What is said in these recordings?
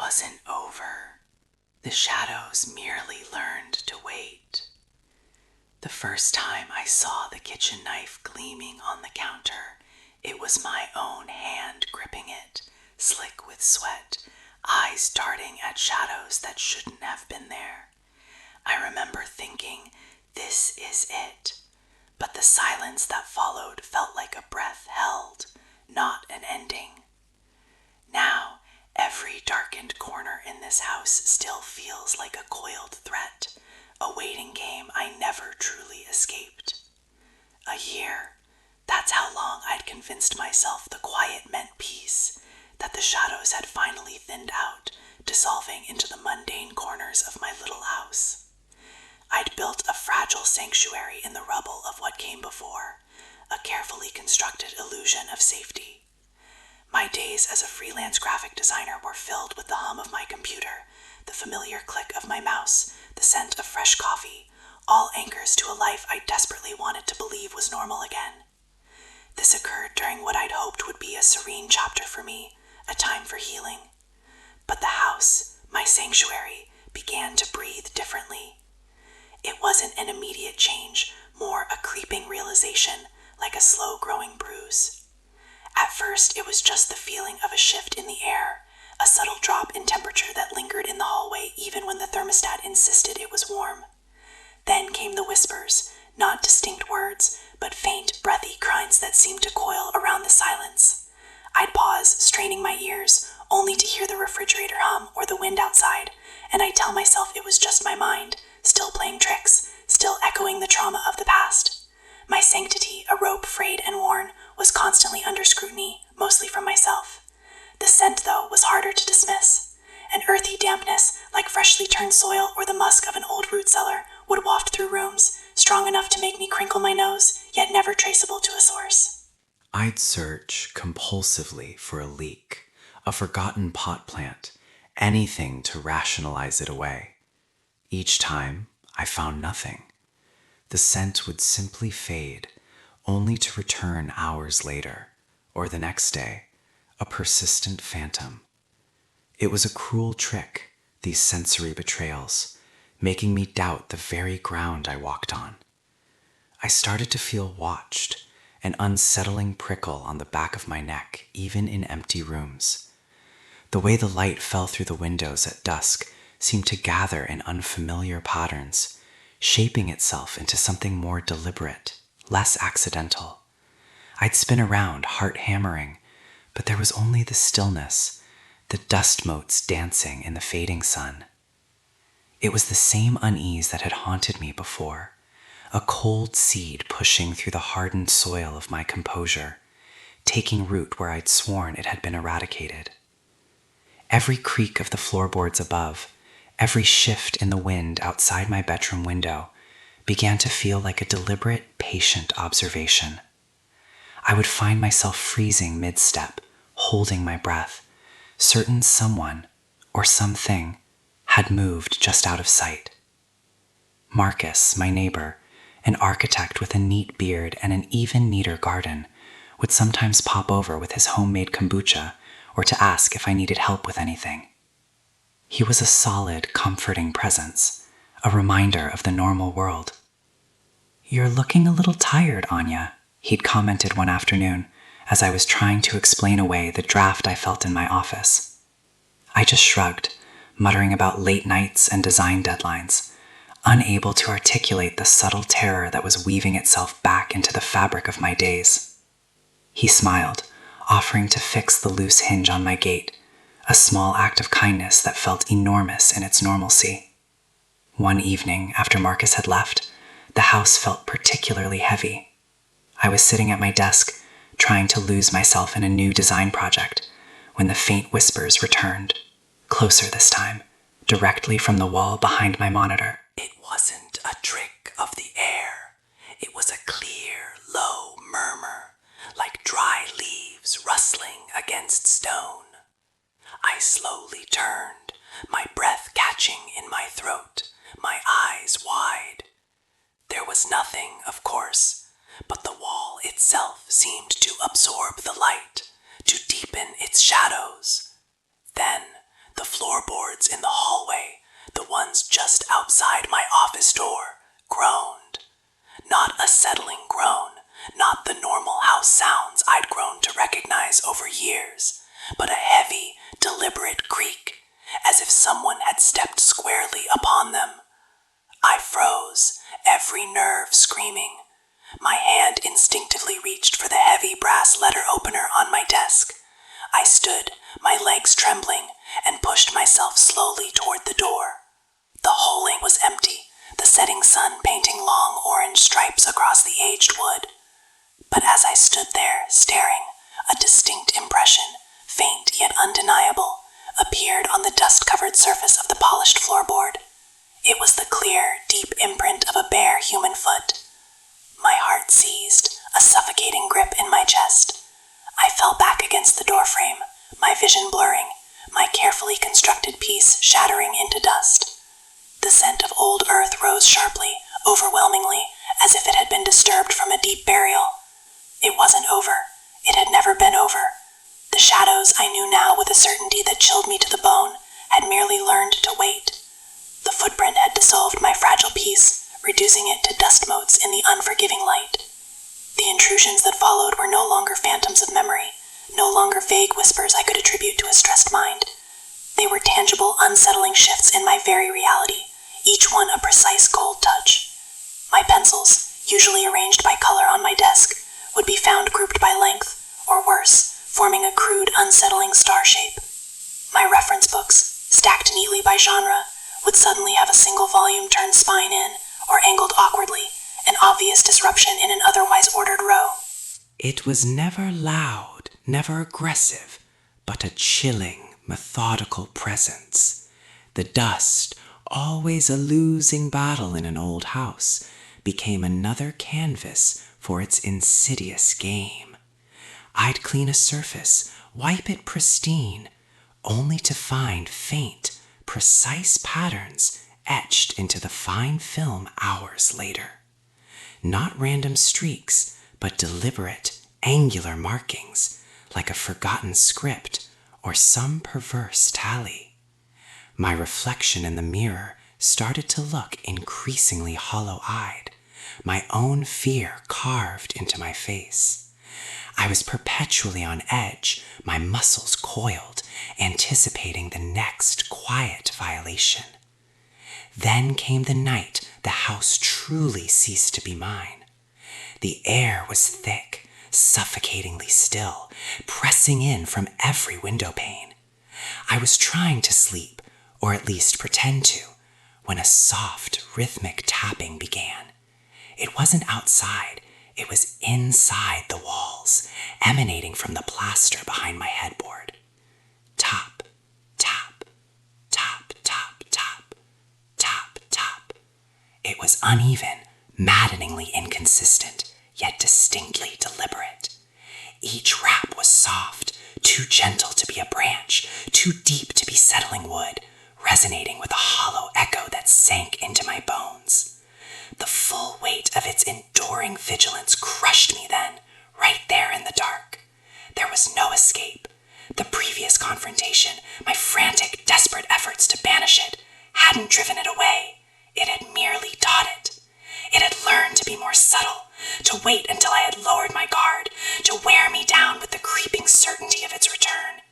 wasn't over. The shadows merely learned to wait. The first time I saw the kitchen knife gleaming on the counter, it was my own hand gripping it, slick with sweat, eyes darting at shadows that shouldn't have been there. I remember thinking, this is it. But the silence that followed felt like a breath held, not an ending. Now, every darkened corner in this house still feels like a coiled threat, a waiting game I never truly escaped. A year, that's how long I'd convinced myself the quiet meant peace, that the shadows had finally thinned out, dissolving into the mundane corners of my little house. I'd built a fragile sanctuary in the rubble of what came before, a carefully constructed illusion of safety. My days as a freelance graphic designer were filled with the hum of my computer, the familiar click of my mouse, the scent of fresh coffee, all anchors to a life I desperately wanted to believe was normal again. This occurred during what I'd hoped would be a serene chapter for me, a time for healing. But the house, my sanctuary, began to breathe differently. It wasn't an immediate change, more a creeping realization, like a slow-growing bruise. At first, it was just the feeling of a shift in the air, a subtle drop in temperature that lingered in the hallway even when the thermostat insisted it was warm. Then came the whispers, not distinct words, but faint, breathy grinds that seemed to coil around the silence. I'd pause, straining my ears, only to hear the refrigerator hum or the wind outside, and I'd tell myself it was just my mind, still playing tricks, still echoing the trauma of the past. My sanctity, a rope frayed and worn, was constantly under scrutiny, mostly from myself. The scent, though, was harder to dismiss. An earthy dampness, like freshly turned soil or the musk of an old root cellar, would waft through rooms, strong enough to make me crinkle my nose, yet never traceable to a source. I'd search compulsively for a leak, a forgotten pot plant, anything to rationalize it away. Each time, I found nothing. The scent would simply fade, only to return hours later, or the next day, a persistent phantom. It was a cruel trick, these sensory betrayals, making me doubt the very ground I walked on. I started to feel watched, an unsettling prickle on the back of my neck, even in empty rooms. The way the light fell through the windows at dusk seemed to gather in unfamiliar patterns, shaping itself into something more deliberate, less accidental. I'd spin around, heart hammering, but there was only the stillness, the dust motes dancing in the fading sun. It was the same unease that had haunted me before, a cold seed pushing through the hardened soil of my composure, taking root where I'd sworn it had been eradicated. Every creak of the floorboards above, every shift in the wind outside my bedroom window began to feel like a deliberate, patient observation. I would find myself freezing mid-step, holding my breath, certain someone or something had moved just out of sight. Marcus, my neighbor, an architect with a neat beard and an even neater garden, would sometimes pop over with his homemade kombucha or to ask if I needed help with anything. He was a solid, comforting presence, a reminder of the normal world. "You're looking a little tired, Anya," he'd commented one afternoon as I was trying to explain away the draft I felt in my office. I just shrugged, muttering about late nights and design deadlines, unable to articulate the subtle terror that was weaving itself back into the fabric of my days. He smiled, offering to fix the loose hinge on my gate, a small act of kindness that felt enormous in its normalcy. One evening, after Marcus had left, the house felt particularly heavy. I was sitting at my desk, trying to lose myself in a new design project, when the faint whispers returned, closer this time, directly from the wall behind my monitor. It wasn't a trick of the air. It was a clear, low murmur, like dry leaves rustling against stone. I slowly turned, my breath catching in my throat, my eyes wide. There was nothing, of course, but the wall itself seemed to absorb the light, to deepen its shadows. Then the floor floorboards in the hallway, the ones just outside my office door, groaned. Not a settling groan, not the normal house sounds I'd grown to recognize over years, but a heavy, deliberate creak, as if someone had stepped squarely upon them. I froze, every nerve screaming. My hand instinctively reached for the heavy brass letter opener on my desk. I stood, my legs trembling, and pushed myself slowly toward the door. The hallway was empty, the setting sun painting long orange stripes across the aged wood. But as I stood there, staring, a distinct impression, faint yet undeniable, appeared on the dust-covered surface of the polished floorboard. It was the clear, deep imprint of a bare human foot. My heart seized, a suffocating grip in my chest. I fell back against the doorframe, my vision blurring, my carefully constructed piece shattering into dust. The scent of old earth rose sharply, overwhelmingly, as if it had been disturbed from a deep burial. It wasn't over. It had never been over. The shadows I knew now with a certainty that chilled me to the bone had merely learned to wait. The footprint had dissolved my fragile piece, reducing it to dust motes in the unforgiving light. The intrusions that followed were no longer phantoms of memory, no longer vague whispers I could attribute to a stressed mind. They were tangible, unsettling shifts in my very reality, each one a precise cold touch. My pencils, usually arranged by color on my desk, would be found grouped by length, or worse, forming a crude, unsettling star shape. My reference books, stacked neatly by genre, would suddenly have a single volume turned spine in, or angled awkwardly, an obvious disruption in an otherwise ordered row. It was never loud, never aggressive, but a chilling, methodical presence. The dust, always a losing battle in an old house, became another canvas for its insidious game. I'd clean a surface, wipe it pristine, only to find faint, precise patterns etched into the fine film hours later. Not random streaks, but deliberate, angular markings, like a forgotten script or some perverse tally. My reflection in the mirror started to look increasingly hollow-eyed, my own fear carved into my face. I was perpetually on edge, my muscles coiled, anticipating the next quiet violation. Then came the night the house truly ceased to be mine. The air was thick, suffocatingly still, pressing in from every window pane. I was trying to sleep, or at least pretend to, when a soft, rhythmic tapping began. It wasn't outside, it was inside the walls, emanating from the plaster behind my headboard. Tap, tap, tap, tap, tap, tap, tap. It was uneven, maddeningly inconsistent, yet distinctly deliberate. Each rap was soft, too gentle to be a branch, too deep to be settling wood, resonating with a hollow echo that sank into my bones. The full weight of its enduring vigilance crushed me then, right there in the dark. There was no escape. The previous confrontation, my frantic, desperate efforts to banish it, hadn't driven it away. It had merely taught it. It had learned to be more subtle, to wait until I had lowered my guard, to wear me down with the creeping certainty of its return.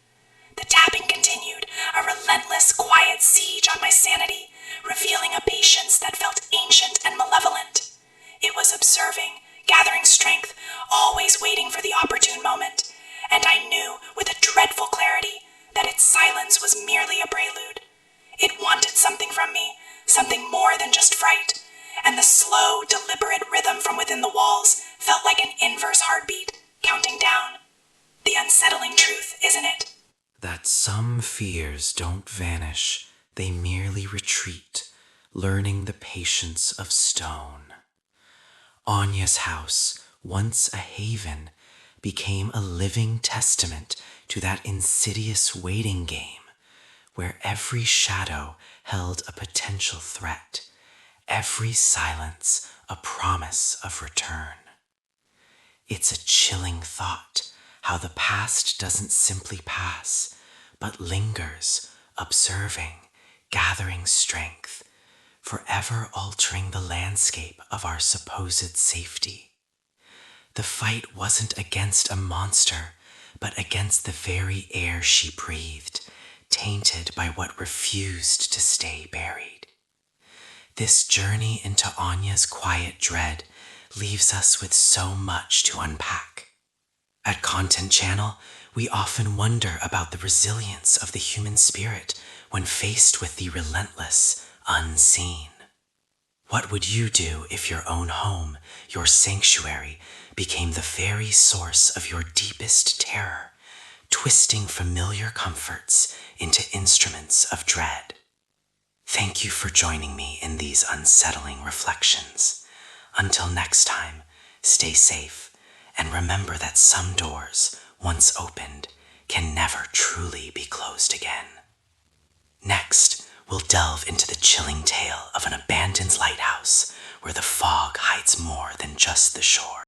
The tapping continued, a relentless, quiet siege on my sanity, revealing a patience that felt ancient and malevolent. It was observing, gathering strength, always waiting for the opportune moment, and I knew with a dreadful clarity that its silence was merely a prelude. It wanted something from me, something more than just fright, and the slow, deliberate rhythm from within the walls felt like an inverse heartbeat, counting down. The unsettling truth, isn't it? That some fears don't vanish, they merely retreat, learning the patience of stone. Anya's house, once a haven, became a living testament to that insidious waiting game, where every shadow held a potential threat, every silence a promise of return. It's a chilling thought how the past doesn't simply pass, but lingers, observing, gathering strength, forever altering the landscape of our supposed safety. The fight wasn't against a monster, but against the very air she breathed, tainted by what refused to stay buried. This journey into Anya's quiet dread leaves us with so much to unpack. At Content Channel, we often wonder about the resilience of the human spirit when faced with the relentless, unseen. What would you do if your own home, your sanctuary, became the very source of your deepest terror, twisting familiar comforts into instruments of dread? Thank you for joining me in these unsettling reflections. Until next time, stay safe and remember that some doors, once opened, can never truly be closed again. Next, we'll delve into the chilling tale of an abandoned lighthouse where the fog hides more than just the shore.